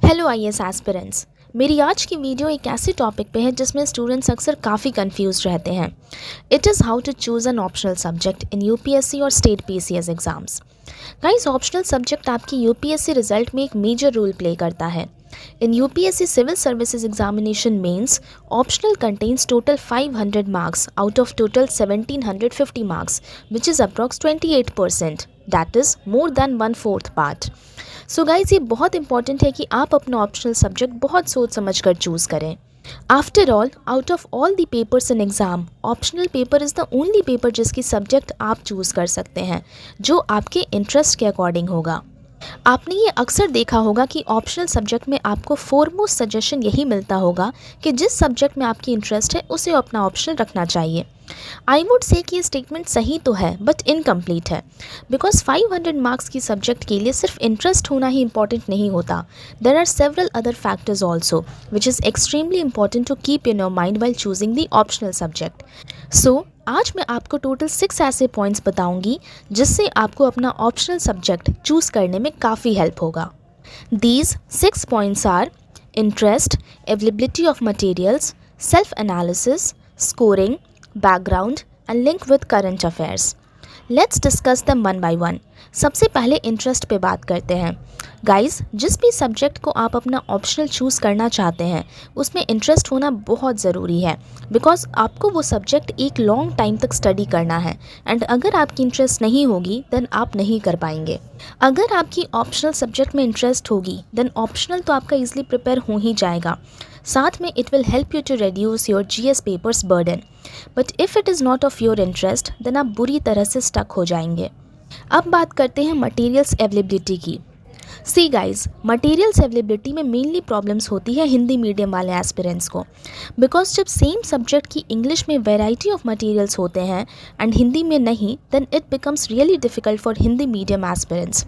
Hello IAS aspirants. मेरी आज की वीडियो एक ऐसे टॉपिक पे है जिसमें स्टूडेंट्स अक्सर काफ़ी कंफ्यूज रहते हैं। It is how to choose an optional subject in UPSC और state PCS exams. Guys, optional subject आपकी यूपीएससी रिजल्ट में एक मेजर रोल प्ले करता है। In UPSC Civil Services Examination Mains, optional contains total 500 marks out of total 1750 marks, which is approx 28%. That is more than 1/4 part. So guys, ये बहुत important है कि आप अपना ऑप्शनल सब्जेक्ट बहुत सोच समझ कर चूज़ करें। After all, out of all the papers in exam, optional paper is the only paper जिसकी सब्जेक्ट आप चूज़ कर सकते हैं जो आपके इंटरेस्ट के अकॉर्डिंग होगा। आपने ये अक्सर देखा होगा कि ऑप्शनल सब्जेक्ट में आपको फॉरमोस्ट सजेशन यही मिलता होगा कि जिस सब्जेक्ट में आपकी इंटरेस्ट है उसे अपना ऑप्शनल रखना चाहिए। आई वुड से कि ये स्टेटमेंट सही तो है बट इनकम्प्लीट है, बिकॉज 500 मार्क्स की सब्जेक्ट के लिए सिर्फ इंटरेस्ट होना ही इंपॉर्टेंट नहीं होता। There are several other factors also which is extremely important to keep in your mind while choosing the optional subject. So आज मैं आपको टोटल 6 ऐसे पॉइंट्स बताऊंगी जिससे आपको अपना ऑप्शनल सब्जेक्ट चूज़ करने में काफ़ी हेल्प होगा। These 6 points are interest, availability of materials, self analysis, scoring, background and link with current affairs. Let's discuss them one by one. सबसे पहले इंटरेस्ट पे बात करते हैं। गाइस, जिस भी सब्जेक्ट को आप अपना ऑप्शनल चूज़ करना चाहते हैं उसमें इंटरेस्ट होना बहुत ज़रूरी है, बिकॉज आपको वो सब्जेक्ट एक लॉन्ग टाइम तक स्टडी करना है एंड अगर आपकी इंटरेस्ट नहीं होगी देन आप नहीं कर पाएंगे। अगर आपकी ऑप्शनल सब्जेक्ट में इंटरेस्ट होगी देन ऑप्शनल तो आपका ईजिली प्रिपेयर हो ही जाएगा। साथ में it will help you to reduce your GS papers burden. But if it is not of your interest then आप बुरी तरह से स्टक हो जाएंगे। अब बात करते हैं मटेरियल्स अवेलेबिलिटी की। सी गाइज, मटेरियल्स अवेलेबिलिटी में मेनली प्रॉब्लम्स होती है हिंदी मीडियम वाले एस्पिरेंट्स को, बिकॉज जब सेम सब्जेक्ट की इंग्लिश में वेराइटी ऑफ मटेरियल्स होते हैं एंड हिंदी में नहीं, then it becomes really difficult for Hindi medium aspirants.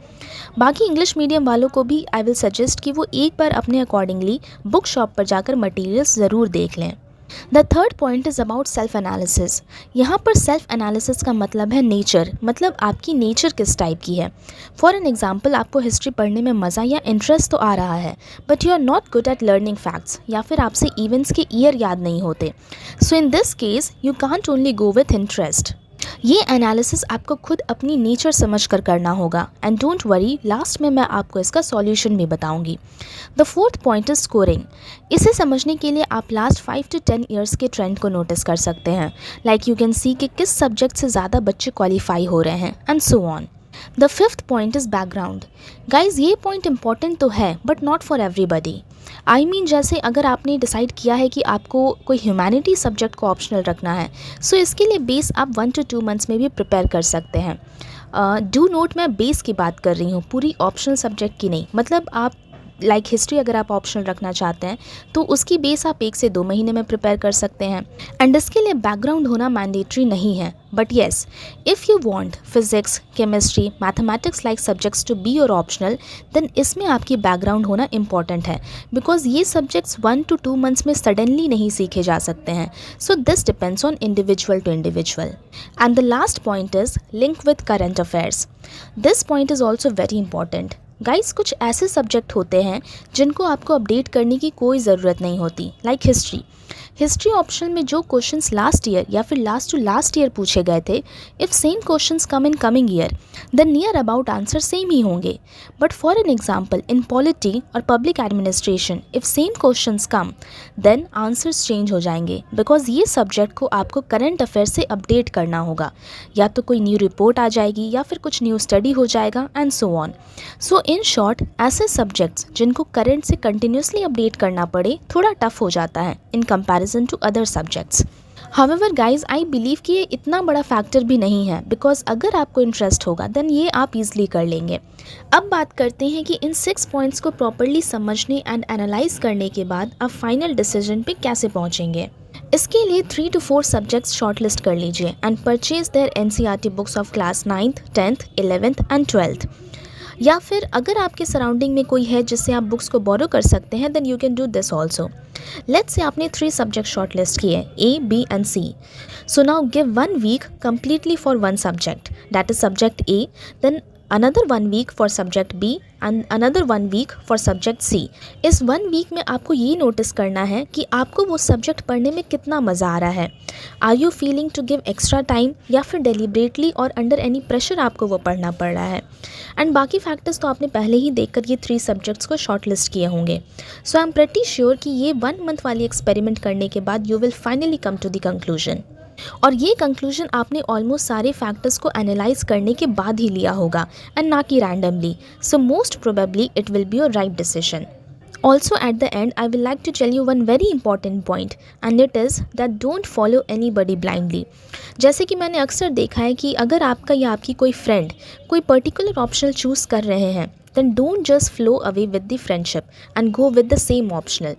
बाकी इंग्लिश मीडियम वालों को भी आई विल सजेस्ट कि वो एक बार अपने अकॉर्डिंगली बुक शॉप पर जाकर मटेरियल्स ज़रूर देख लें। The third point is about self analysis. यहाँ पर सेल्फ एनालिसिस का मतलब है नेचर, मतलब आपकी नेचर किस टाइप की है। फॉर एन एग्जाम्पल, आपको हिस्ट्री पढ़ने में मज़ा या इंटरेस्ट तो आ रहा है but you are not good at learning facts, या फिर आपसे इवेंट्स के ईयर याद नहीं होते। So in this case you can't only go with interest. ये एनालिसिस आपको खुद अपनी नेचर समझ कर करना होगा एंड डोंट वरी, लास्ट में मैं आपको इसका सॉल्यूशन भी बताऊंगी। The fourth point is scoring. इसे समझने के लिए आप लास्ट 5 to 10 ईयर्स के ट्रेंड को नोटिस कर सकते हैं। लाइक यू कैन सी कि किस सब्जेक्ट से ज़्यादा बच्चे क्वालिफाई हो रहे हैं and so on. The fifth point is background. Guys, ये पॉइंट इंपॉर्टेंट तो है but not for everybody. I mean, जैसे अगर आपने डिसाइड किया है कि आपको कोई ह्यूमैनिटी सब्जेक्ट को ऑप्शनल रखना है, सो इसके लिए बेस आप 1 to 2 मंथ्स में भी प्रिपेयर कर सकते हैं। डू नोट, मैं बेस की बात कर रही हूँ, पूरी ऑप्शनल सब्जेक्ट की नहीं। मतलब आप लाइक हिस्ट्री अगर आप ऑप्शनल रखना चाहते हैं तो उसकी बेस आप 1 से 2 महीने में प्रिपेयर कर सकते हैं एंड इसके लिए बैकग्राउंड होना मैंडेटरी नहीं है। But yes, if you want physics, chemistry, mathematics like subjects to be your optional, then इसमें आपकी बैकग्राउंड होना इंपॉर्टेंट है, बिकॉज ये सब्जेक्ट्स 1 to 2 मंथ्स में सडनली नहीं सीखे जा सकते हैं। So this depends on individual to individual. And the last point is link with current affairs. This point is also very important. Guys, कुछ ऐसे सब्जेक्ट होते हैं जिनको आपको अपडेट करने की कोई ज़रूरत नहीं होती, लाइक हिस्ट्री। हिस्ट्री ऑप्शनल में जो क्वेश्चंस लास्ट ईयर या फिर लास्ट टू लास्ट ईयर पूछे गए थे, if same questions come in coming year then near about answer same ही होंगे। But for an example, in polity और public administration if same questions come then answers change हो जाएंगे, because ये subject को आपको करंट अफेयर से update करना होगा। या तो कोई न्यू रिपोर्ट आ जाएगी या फिर कुछ न्यू स्टडी हो जाएगा and so on. So in short, ऐसे सब्जेक्ट्स जिनको करंट से कंटिन्यूसली अपडेट करना पड़े थोड़ा टफ हो जाता है in comparison to other subjects. However guys, I believe कि ये इतना बड़ा फैक्टर भी नहीं है, बिकॉज अगर आपको इंटरेस्ट होगा देन ये आप इजीली कर लेंगे। अब बात करते हैं कि इन 6 पॉइंट्स को प्रॉपर्ली समझने एंड एनालाइज करने के बाद आप फाइनल डिसीजन पे कैसे पहुंचेंगे। इसके लिए 3 to 4 सब्जेक्ट्स शॉर्टलिस्ट कर लीजिए and purchase their NCERT books of class 9th, 10th, 11th and 12th। या फिर अगर आपके सराउंडिंग में कोई है जिससे आप बुक्स को बोरो कर सकते हैं, then you can do this also. Let's say आपने 3 सब्जेक्ट शॉर्ट लिस्ट किए, A, B and C. So now give 1 week completely for one subject, that is subject A. Then another 1 week for subject B and another 1 week for subject C. इस 1 week में आपको ये notice करना है कि आपको वो सब्जेक्ट पढ़ने में कितना मज़ा आ रहा है. Are you feeling to give extra time या फिर डेलिब्रेटली और अंडर एनी प्रेशर आपको वो पढ़ना पड़ रहा है. एंड बाकी फैक्टर्स तो आपने पहले ही देखकर ये 3 सब्जेक्ट्स को शॉर्ट लिस्ट किए होंगे. So I am pretty sure कि ये 1 मंथ वाली एक्सपेरिमेंट करने के बाद you will finally come to the conclusion. और ये कंक्लूजन आपने ऑलमोस्ट सारे फैक्टर्स को एनालाइज करने के बाद ही लिया होगा एंड ना कि randomly. So most probably it will be your right decision. Also at the end, I will like to tell you one very important point and it is that don't follow anybody blindly. जैसे कि मैंने अक्सर देखा है कि अगर आपका या आपकी कोई फ्रेंड कोई पर्टिकुलर ऑप्शनल चूज़ कर रहे हैं, then don't just flow away with the friendship and go with the same optional.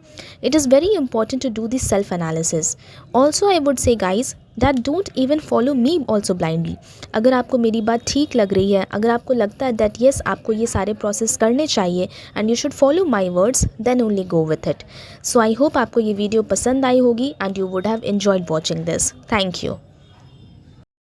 It is very important to do the self-analysis. Also, I would say guys that don't even follow me also blindly. अगर आपको मेरी बात ठीक लग रही है, अगर आपको लगता है that yes आपको ये सारे प्रोसेस करने चाहिए and you should follow my words, then only go with it. So I hope आपको ये वीडियो पसंद आई होगी and you would have enjoyed watching this. Thank you.